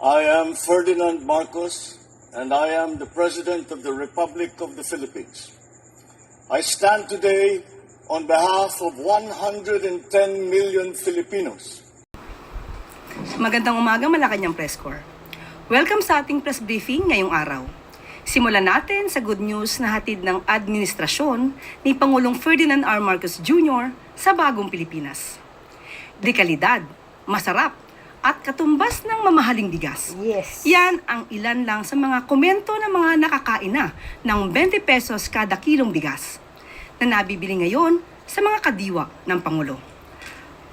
I am Ferdinand Marcos, and I am the President of the Republic of the Philippines. I stand today on behalf of 110 million Filipinos. Magandang umaga, Malacanang Press Corps. Welcome sa ating press briefing ngayong araw. Simulan natin sa good news na hatid ng administrasyon ni Pangulong Ferdinand R. Marcos Jr. sa bagong Pilipinas. Dekalidad, masarap, at katumbas ng mamahaling bigas. Yes. Yan ang ilan lang sa mga komento ng mga nakakain na ng 20 pesos kada kilong bigas na nabibili ngayon sa mga kadiwa ng Pangulo.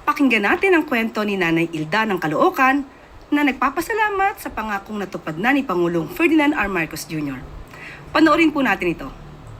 Pakinggan natin ang kwento ni Nanay Ilda ng Caloocan na nagpapasalamat sa pangakong natupad na ni Pangulong Ferdinand R. Marcos Jr. Panoorin po natin ito.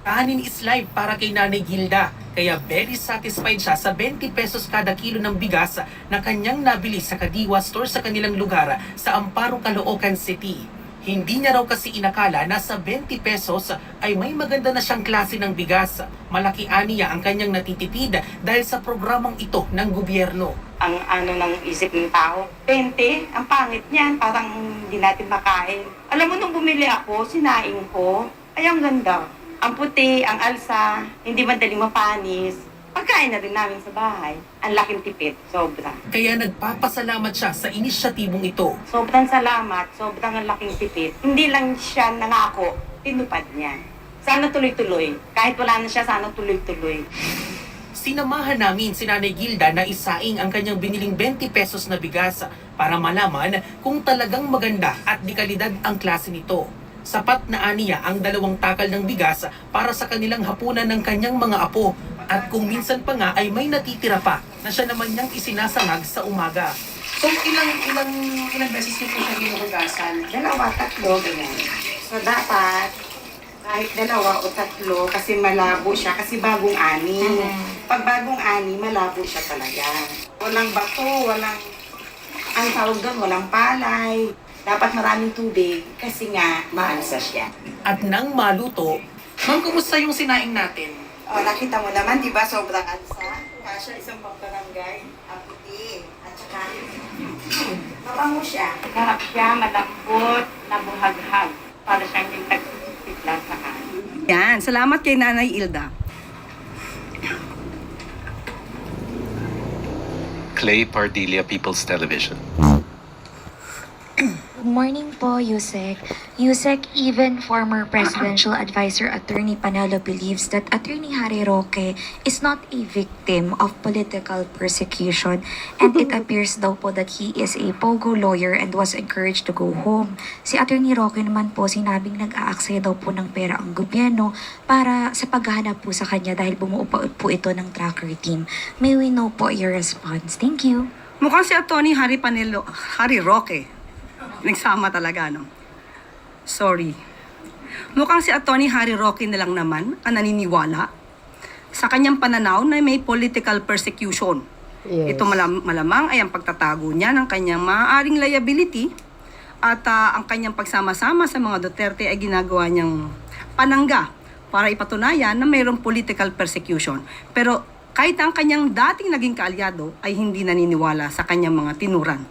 Kanin is live para kay Nanay Gilda, kaya very satisfied siya sa 20 pesos kada kilo ng bigas na kanyang nabili sa Kadiwa Store sa kanilang lugar sa Amparo, Caloocan City. Hindi niya raw kasi inakala na sa 20 pesos ay may maganda na siyang klase ng bigas. Malaki aniya ang kanyang natitipid dahil sa programang ito ng gobyerno. Ang ng isip ng tao, 20, ang pangit niyan, parang hindi natin makain. Alam mo, nung bumili ako, sinaing ko, ay ang ganda. Ang puti, ang alsa, hindi madaling mapanis. Pagkain na rin namin sa bahay. Ang laking tipid, sobra. Kaya nagpapasalamat siya sa inisyatibong ito. Sobrang salamat, sobrang ang laking tipid. Hindi lang siya nangako, tinupad niya. Sana tuloy-tuloy. Kahit wala na siya, sana tuloy-tuloy. Sinamahan namin si Nanay Gilda na isaing ang kanyang biniling 20 pesos na bigas para malaman kung talagang maganda at di kalidad ang klase nito. Sapat na aniya ang 2 takal ng bigas para sa kanilang hapunan ng kanyang mga apo at kung minsan pa nga ay may natitira pa na siya naman niyang isinasangag sa umaga. So, ilang beses niyo po siya ginuhugasan? 2, 3, ganyan. So, dapat kahit 2 o 3 kasi malabo siya kasi bagong ani. Pag bagong ani, malabo siya talaga. Walang bato, ang tawag doon, walang palay. Dapat maraming tubig kasi nga maalsa siya. At nang maluto, Ma'am, kumusta yung sinaing natin? O, nakita mo naman, di ba, sobrang alsa. Kasya isang pangbarangay, ang puti, at saka mabango siya. Harap siya, malambot, nabuhaghag. Para siyang yung tagpipla sa kanin. Yan, salamat kay Nanay Ilda. Clay Pardilla, People's Television. Good morning po, Yusek. Yusek, even former presidential advisor Attorney Panelo believes that Attorney Harry Roque is not a victim of political persecution and it appears daw po that he is a pogo lawyer and was encouraged to go home. Si Attorney Roque naman po sinabing nag-aaksaya daw po ng pera ang gobyerno para sa paghahanap po sa kanya dahil bumuo po ito ng tracker team. May we know po your response. Thank you. Mukhang si Atty. Harry Roque. Nagsama talaga, no? Sorry. Mukhang si Atty. Harry Roque na lang naman ang naniniwala sa kanyang pananaw na may political persecution. Yes. Ito malamang ay ang pagtatago niya ng kanyang maaaring liability at ang kanyang pagsama-sama sa mga Duterte ay ginagawa niyang panangga para ipatunayan na mayroong political persecution. Pero kahit ang kanyang dating naging kaalyado ay hindi naniniwala sa kanyang mga tinuran.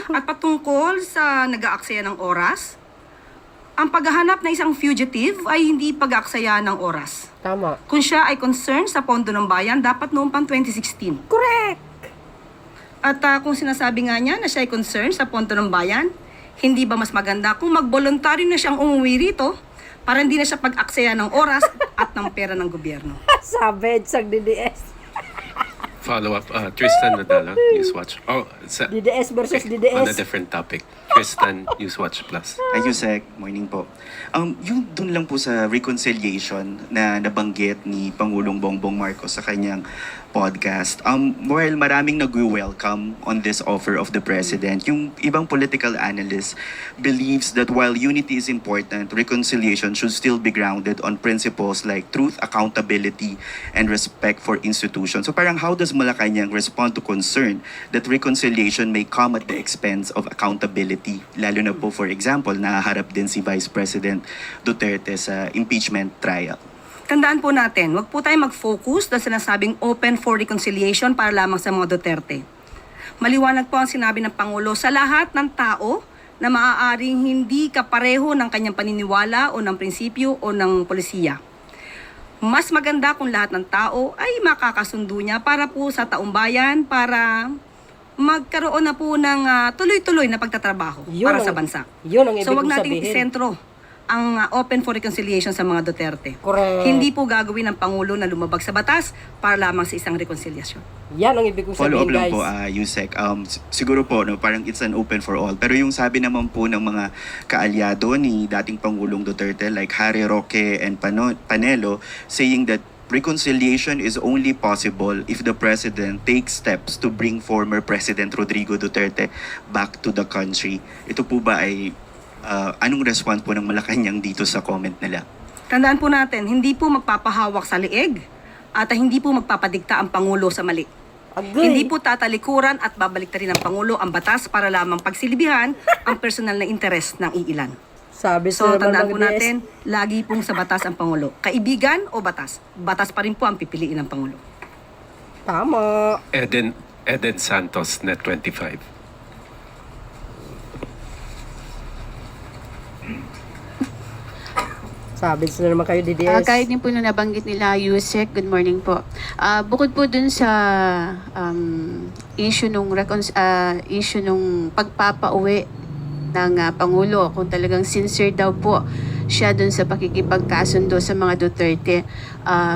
At patungkol sa nag-aaksaya ng oras, ang paghahanap ng isang fugitive ay hindi pag-aaksaya ng oras. Tama. Kung siya ay concerned sa pondo ng bayan, dapat noong pang 2016. Correct! At kung sinasabi nga niya na siya ay concerned sa pondo ng bayan, hindi ba mas maganda kung mag-voluntaryo na siyang umuwi rito para hindi na siya pag-aksaya ng oras at ng pera ng gobyerno? Savage sa DDS. Follow-up, Tristan Nadala, Newswatch. Oh, sa, DDS versus on a DDS. different topic. Tristan, Newswatch Plus. Ay, Yusek, morning po. Yung dun lang po sa reconciliation na nabanggit ni Pangulong Bongbong Marcos sa kanyang podcast. Well, maraming nag-welcome on this offer of the President. Yung ibang political analysts believes that while unity is important, reconciliation should still be grounded on principles like truth, accountability, and respect for institutions. So parang how does Malacanang respond to concern that reconciliation may come at the expense of accountability? Lalo na po, for example, nahaharap din si Vice President Duterte sa impeachment trial. Tandaan po natin, wag po tayo mag-focus na sinasabing open for reconciliation para lamang sa mga Duterte. Maliwanag po ang sinabi ng Pangulo sa lahat ng tao na maaaring hindi kapareho ng kanyang paniniwala o ng prinsipyo o ng polisiya. Mas maganda kung lahat ng tao ay makakasundo niya para po sa taumbayan, para magkaroon na po ng tuloy-tuloy na pagtatrabaho Yun para ang- sa bansa. Yun ang ibig So wag kong nating sabihin. isentro ang open for reconciliation sa mga Duterte. Correct. Hindi po gagawin ng Pangulo na lumabag sa batas para lamang sa isang reconciliation. Yan ang ibig kong Follow up sabihin, lang guys. po, Yusek. Siguro po, no, parang it's an open for all. Pero yung sabi naman po ng mga kaalyado ni dating Pangulong Duterte like Harry Roque and Panelo saying that reconciliation is only possible if the President takes steps to bring former President Rodrigo Duterte back to the country. Ito po ba ay anong response po ng Malacanang dito sa comment nila? Tandaan po natin, hindi po magpapahawak sa liig at hindi po magpapadikta ang Pangulo sa mali. Agree. Hindi po tatalikuran at babaliktarin ng Pangulo ang batas para lamang pagsilibihan ang personal na interes ng iilan. Sabi So, sa tandaan mga po DS, natin, lagi pong sa batas ang Pangulo. Kaibigan o batas? Batas pa rin po ang pipiliin ng Pangulo. Tama. Eden Santos, Net 25. Sabi na naman kayo, DDS. Kahit din po na nabanggit nila, Yusek, good morning po. Bukod po dun sa issue nung pagpapauwi ng Pangulo, kung talagang sincere daw po siya dun sa pakikipagkasundo sa mga Duterte,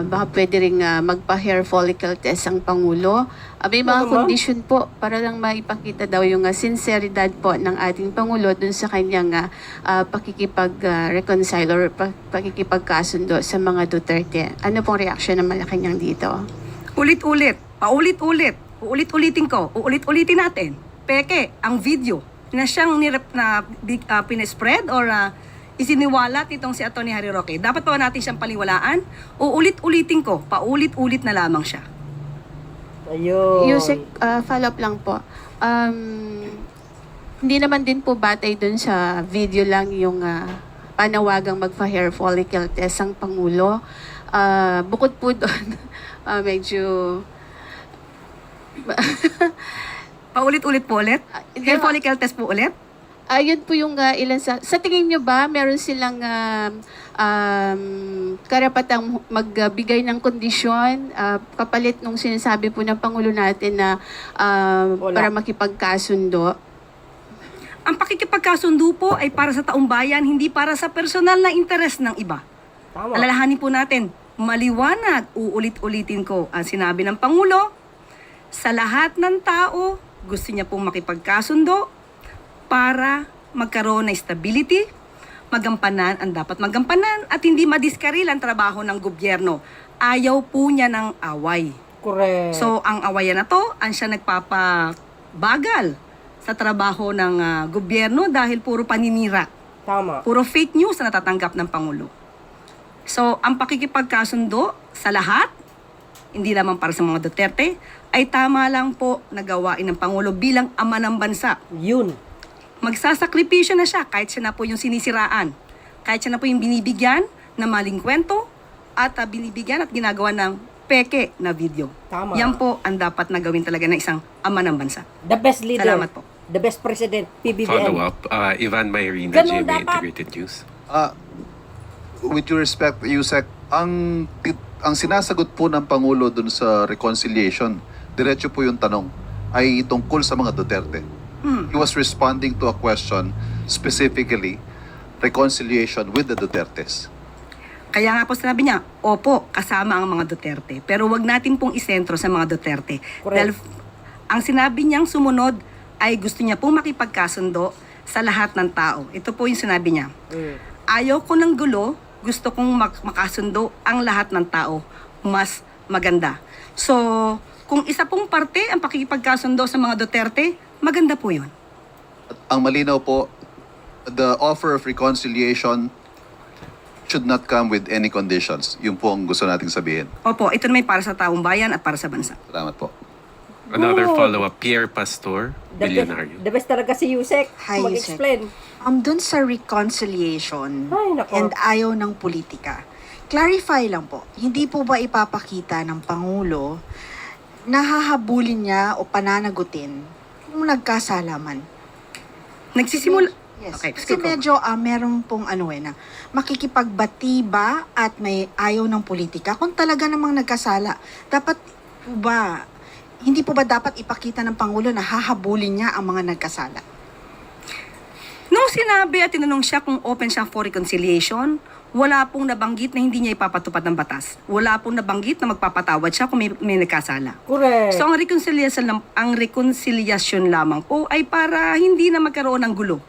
baka pwede rin magpa-hair follicle test ang Pangulo. May mga Ano ba? condition po para lang maipakita daw yung sinceridad po ng ating Pangulo dun sa kanyang pakikipag-reconcile or pakikipagkasundo sa mga Duterte. Ano pong reaction ng Malacanang dito? Ulit-ulit, paulit-ulit, uulit-ulitin ko, uulit-ulitin natin. Peke, ang video na siyang pinespread or isiniwalat itong si Atty. Harry Roque. Dapat pa natin siyang paliwalaan? Uulit-ulitin ko, paulit-ulit na lamang siya. Ayun. Yusek, follow up lang po. Hindi naman din po batay dun sa video lang yung panawagang magpa-hair follicle test ang Pangulo. Bukod po doon, medyo... Paulit-ulit po ulit? Hindi Hair ba- follicle test po ulit? Ayun po yung ilan sa tingin nyo ba meron silang karapatang magbigay ng kondisyon kapalit nung sinasabi po ng Pangulo natin na Wala. para makipagkasundo? Ang pakikipagkasundo po ay para sa taumbayan, hindi para sa personal na interes ng iba. Tama. Alalahanin po natin, maliwanag, uulit-ulitin ko ang sinabi ng Pangulo, sa lahat ng tao, gusto niya pong makipagkasundo para magkaroon ng stability, magampanan ang dapat magampanan at hindi madiskaril ang trabaho ng gobyerno. Ayaw po niya ng away. Correct. So, ang awayan na to, ang siya nagpapabagal sa trabaho ng gobyerno dahil puro paninira. Tama. Puro fake news na natatanggap ng Pangulo. So, ang pakikipagkasundo sa lahat, hindi lamang para sa mga Duterte, ay tama lang po na gawain ng Pangulo bilang ama ng bansa. Yun. Magsasakripisyo na siya kahit siya na po yung sinisiraan. Kahit siya na po yung binibigyan ng maling kwento at binibigyan at ginagawa ng peke na video. Tama. Yan po ang dapat na gawin talaga ng isang ama ng bansa. The best leader. Salamat po. The best president. PBBM. Follow up, Ivan Mayrina, Ganun GMA dapat. Integrated News. With due respect, Yusek, ang sinasagot po ng Pangulo dun sa reconciliation, diretso po yung tanong, ay tungkol sa mga Duterte. He was responding to a question specifically, reconciliation with the Dutertes. Kaya nga po sinabi niya, opo, kasama ang mga Duterte. Pero wag natin pong isentro sa mga Duterte. Correct. Dahil ang sinabi niyang sumunod ay gusto niya pong makipagkasundo sa lahat ng tao. Ito po yung sinabi niya. Ayaw ko ng gulo, gusto kong makasundo ang lahat ng tao. Mas maganda. So, kung isa pong parte ang pakikipagkasundo sa mga Duterte, maganda po yun. Ang malinaw po, the offer of reconciliation should not come with any conditions. Yun po ang gusto nating sabihin. Opo, ito naman para sa taong bayan at para sa bansa. Salamat po. Another Good. follow-up, Pierre Pastor, Billionario. The best talaga si Yusek. Hi, Mag-explain. Dun sa reconciliation Ay, nako. and ayaw ng politika, clarify lang po, hindi po ba ipapakita ng Pangulo na hahabulin niya o pananagutin kung nagkasalaman? Yes. Okay, Kasi speak over. medyo meron pong na makikipagbati ba at may ayaw ng politika kung talaga namang nagkasala. Dapat po ba, hindi po ba dapat ipakita ng Pangulo na hahabulin niya ang mga nagkasala? Nung sinabi at tinanong siya kung open siya for reconciliation, wala pong nabanggit na hindi niya ipapatupad ng batas. Wala pong nabanggit na magpapatawad siya kung may nagkasala. Correct. So ang reconciliation lamang po ay para hindi na magkaroon ng gulo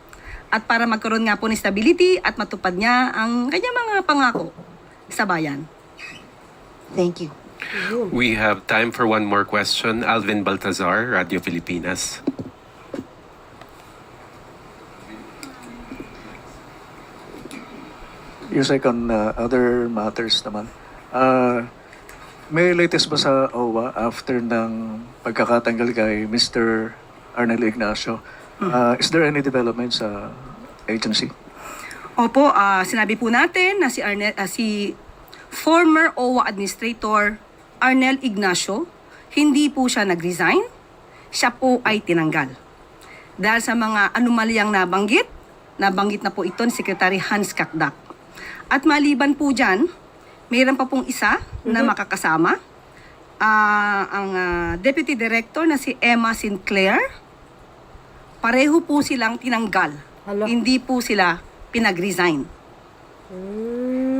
at para magkaroon nga po ng stability at matupad niya ang kanyang mga pangako sa bayan. Thank you. We have time for one more question. Alvin Baltazar, Radio Pilipinas. Yusek, on other matters naman. May latest ba sa OWA after ng pagkakatanggal kay Mr. Arnel Ignacio? Is there any development sa agency? Opo, sinabi po natin na si former OWA Administrator Arnel Ignacio, hindi po siya nag-resign, siya po ay tinanggal. Dahil sa mga anomalyang nabanggit na po ito ni Secretary Hans Kakdak. At maliban po dyan, mayroon pa pong isa na makakasama, ang Deputy Director na si Emma Sinclair. Pareho po silang tinanggal. Hindi po sila pinag-resign.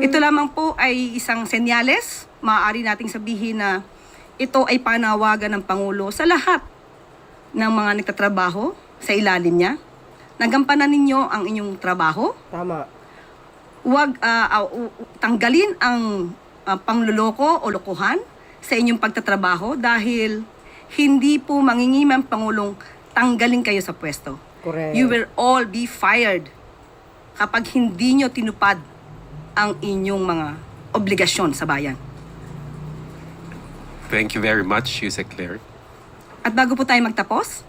Ito lamang po ay isang senyales. Maaari nating sabihin na ito ay panawagan ng Pangulo sa lahat ng mga nagtatrabaho sa ilalim niya. Nagampanan ninyo ang inyong trabaho. Tama. Huwag tanggalin ang pangluloko o lokohan sa inyong pagtatrabaho dahil hindi po mangingimang Pangulong tanggalin kayo sa pwesto. Correct. You will all be fired kapag hindi nyo tinupad ang inyong mga obligasyon sa bayan. Thank you very much, Yusek Claire. At bago po tayo magtapos,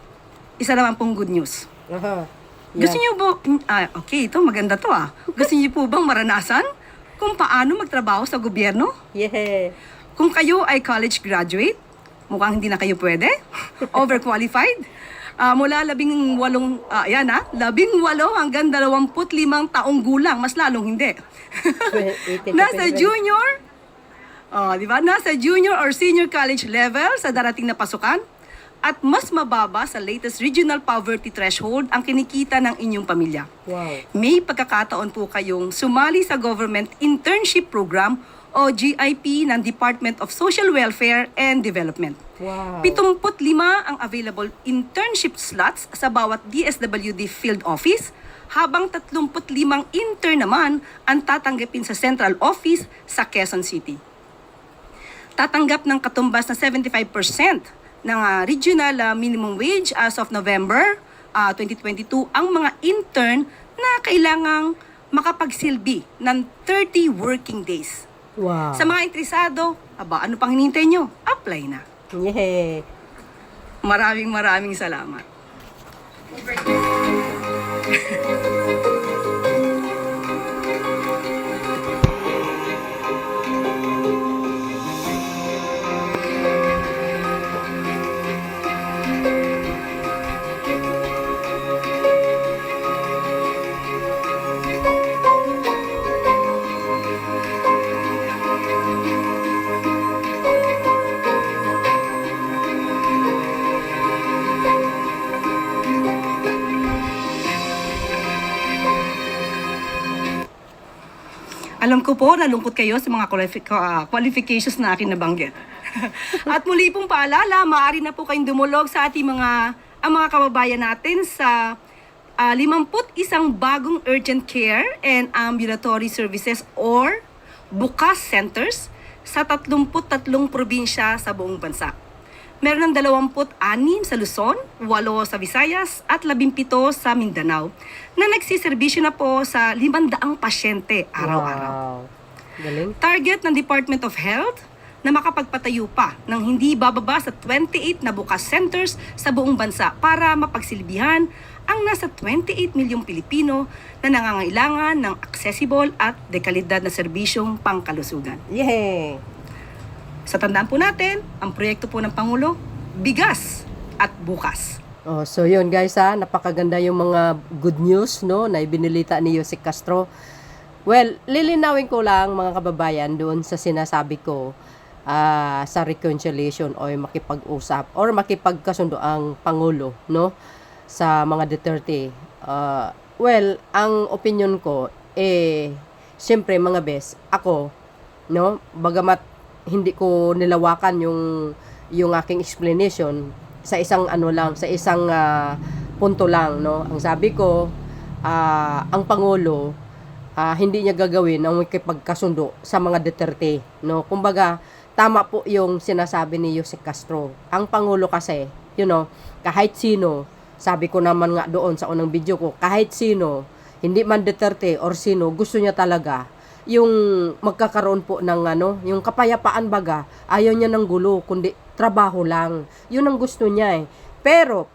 isa naman pong good news. Aha. Gusto niyo po, okay, ito maganda to Gusto niyo po bang maranasan kung paano magtrabaho sa gobyerno? Yeah. Kung kayo ay college graduate, mukhang hindi na kayo pwede, overqualified, mula 18 hanggang 25 taong gulang, mas lalong hindi. Nasa junior, di ba? Nasa junior or senior college level sa darating na pasukan, at mas mababa sa latest regional poverty threshold ang kinikita ng inyong pamilya. Wow. May pagkakataon po kayong sumali sa Government Internship Program o GIP ng Department of Social Welfare and Development. Wow. 75 ang available internship slots sa bawat DSWD field office, habang 35 intern naman ang tatanggapin sa central office sa Quezon City. Tatanggap ng katumbas na 75% ng regional minimum wage as of November 2022 ang mga intern na kailangang makapagsilbi ng 30 working days. Wow. Sa mga interesado, ano pang hinihintay nyo? Apply na. Yeah. Maraming salamat. Alam ko po, nalungkot kayo sa mga qualifications na akin nabanggit. At muli pong paalala, maaari na po kayong dumulog sa ating ang mga kababayan natin sa 51 bagong urgent care and ambulatory services or BUCAS centers sa 33 probinsya sa buong bansa. Meron ng 26 sa Luzon, 8 sa Visayas at 17 sa Mindanao na nagsiservisyo na po sa 500 pasyente araw-araw. Wow. Galing. Target ng Department of Health na makapagpatayo pa ng hindi bababa sa 28 na BUCAS centers sa buong bansa para mapagsilbihan ang nasa 28 milyong Pilipino na nangangailangan ng accessible at dekalidad na serbisyong pangkalusugan. Yeah. Sa tandaan po natin, ang proyekto po ng Pangulo, bigas at bukas. Oh, so yun guys napakaganda yung mga good news no na ibinilita ni Yusek Castro. Well, lilinawin ko lang mga kababayan doon sa sinasabi ko sa reconciliation o makipag-usap or makipagkasundo ang Pangulo no sa mga Duterte. Well, ang opinion ko siyempre mga bes, ako no, bagamat hindi ko nilawakan yung aking explanation sa isang sa isang punto lang no. Ang sabi ko ang Pangulo hindi niya gagawin ang makipagkasundo sa mga Duterte no. Kumbaga tama po yung sinasabi ni Yusek Castro. Ang Pangulo kasi, kahit sino, sabi ko naman nga doon sa unang video ko, kahit sino, hindi man Duterte or sino, gusto niya talaga yung magkakaroon po ng yung kapayapaan baga, ayaw niya ng gulo, kundi trabaho lang. Yun ang gusto niya eh. Pero,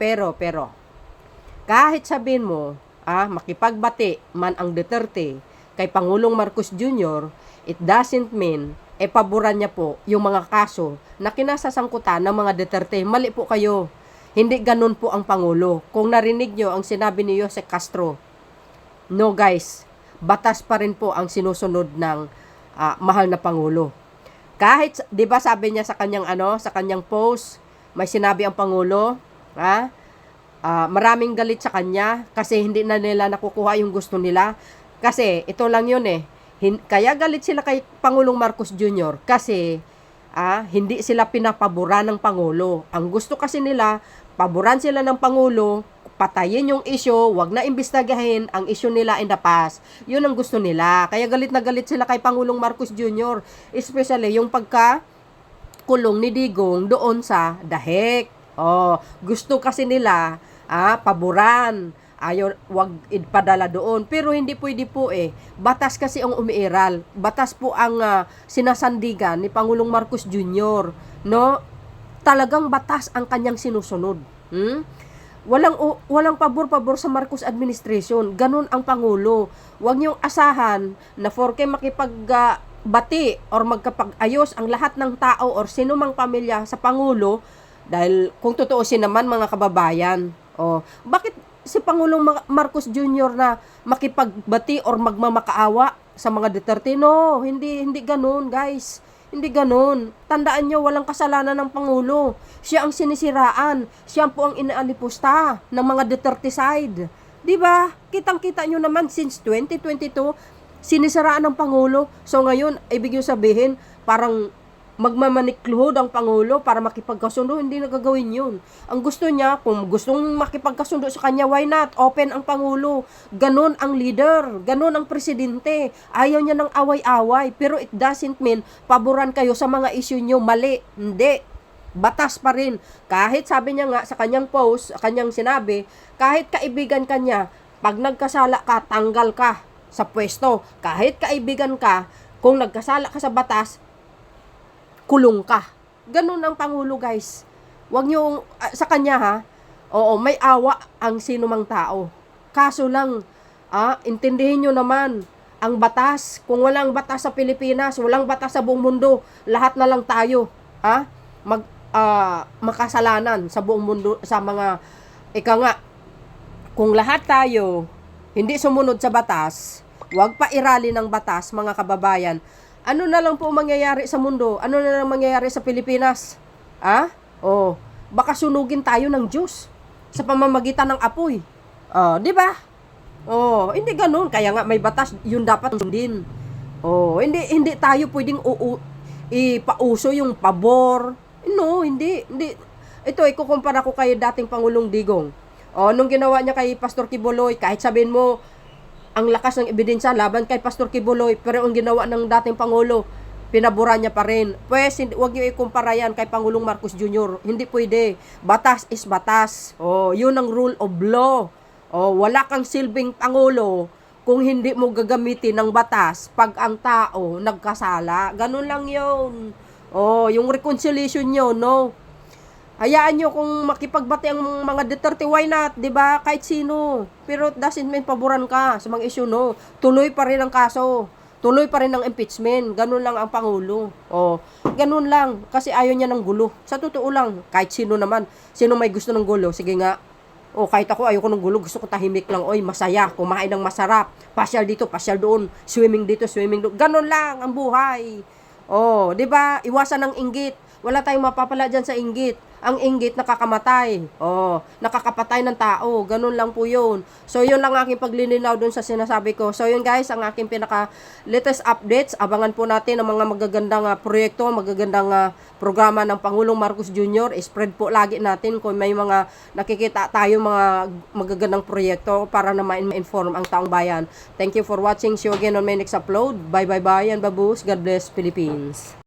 kahit sabihin mo, makipagbati man ang Duterte kay Pangulong Marcos Jr., it doesn't mean paboran niya po yung mga kaso na kinasasangkutan ng mga Duterte. Mali po kayo. Hindi ganun po ang Pangulo. Kung narinig nyo ang sinabi ni Yusek Castro, no guys, batas pa rin po ang sinusunod ng mahal na Pangulo. Kahit, di ba sabi niya sa kanyang sa kanyang post, may sinabi ang Pangulo, maraming galit sa kanya kasi hindi na nila nakukuha yung gusto nila. Kasi ito lang yun kaya galit sila kay Pangulong Marcos Jr. kasi hindi sila pinapaboran ng Pangulo. Ang gusto kasi nila, paboran sila ng Pangulo, patayin yung issue, wag na imbestigahin ang issue nila in the past. Yun ang gusto nila. Kaya galit na galit sila kay Pangulong Marcos Jr. Especially yung pagka-kulong ni Digong doon sa Dahek. Gusto kasi nila paboran. Ayaw, wag ipadala doon. Pero hindi pwede po Batas kasi ang umiiral. Batas po ang sinasandigan ni Pangulong Marcos Jr. No? Talagang batas ang kanyang sinusunod. Walang pabor-pabor sa Marcos administration. Ganun ang Pangulo. Huwag niyong asahan na forke makipagbati or magkapag-ayos ang lahat ng tao or sino mang pamilya sa Pangulo dahil kung tutuusin naman mga kababayan. Bakit si Pangulong Marcos Jr. na makipagbati or magmamakaawa sa mga Duterte? No, hindi ganun guys. Hindi ganun. Tandaan nyo, walang kasalanan ng Pangulo. Siya ang sinisiraan. Siya po ang inaalipusta ng mga Duterte side. Diba? Kitang-kita nyo naman since 2022, sinisiraan ng Pangulo. So ngayon, ibig yung sabihin, parang magmamanikluhod ang Pangulo para makipagkasundo. Hindi na gagawin yun. Ang gusto niya, kung gustong makipagkasundo sa kanya, why not? Open ang Pangulo. Ganon ang leader. Ganon ang presidente. Ayaw niya ng away-away. Pero it doesn't mean paboran kayo sa mga issue nyo. Mali. Hindi. Batas pa rin. Kahit sabi niya nga sa kanyang post, sa kanyang sinabi, kahit kaibigan kanya, pag nagkasala ka, tanggal ka sa pwesto. Kahit kaibigan ka, kung nagkasala ka sa batas, kulong ka. Ganun ang Pangulo guys. Huwag nyo, sa kanya may awa ang sino mang tao. Kaso lang, intindihin nyo naman, ang batas, kung walang batas sa Pilipinas, walang batas sa buong mundo, lahat na lang tayo, makasalanan sa buong mundo, sa mga, kung lahat tayo, hindi sumunod sa batas, huwag pa irali ng batas, mga kababayan, ano na lang po mangyayari sa mundo? Ano na lang mangyayari sa Pilipinas? Baka sunugin tayo ng Diyos sa pamamagitan ng apoy. Di ba? Hindi ganoon. Kaya nga may batas, yun dapat sundin. Hindi tayo pwedeng ipauso yung pabor. No, hindi. Ito, ikukumpara ko kay dating Pangulong Digong. Nung ginawa niya kay Pastor Kibuloy, kahit sabihin mo, ang lakas ng ebidensya laban kay Pastor Kibuloy, pero ang ginawa ng dating Pangulo, pinabura niya pa rin. Pues, huwag niyo ikumpara yan kay Pangulong Marcos Jr. Hindi pwede. Batas is batas. Yun ang rule of law. Wala kang silbing Pangulo kung hindi mo gagamitin ng batas pag ang tao nagkasala. Ganun lang yun. Yung reconciliation nyo, no? Hayaan nyo kung makipagbati ang mga Duterte, why not? Diba? Kahit sino. Pero doesn't mean paboran ka sa mga issue, no? Tuloy pa rin ang kaso. Tuloy pa rin ang impeachment. Ganun lang ang Pangulo. Ganun lang. Kasi ayaw niya ng gulo. Sa totoo lang, kahit sino naman. Sino may gusto ng gulo? Sige nga, O kahit ako ayoko ng gulo, gusto ko tahimik lang. Oy, masaya, kumain ng masarap. Pasyal dito, pasyal doon. Swimming dito, swimming doon. Ganon lang ang buhay. Oh, 'di ba? Iwasan ng inggit. Wala tayong mapapala diyan sa inggit. Ang inggit nakakamatay. Oh, nakakapatay ng tao. Ganun lang po 'yun. So 'yun lang aking paglilinaw dun sa sinasabi ko. So 'yun guys, ang aking pinaka latest updates. Abangan po natin ang mga magagandang proyekto, magagandang programa ng Pangulong Marcos Jr. Spread po lagi natin kung may mga nakikita tayo mga magagandang proyekto para na ma-inform ang taong bayan. Thank you for watching. See you again on my next upload. Bye bye bye and babush. God bless Philippines.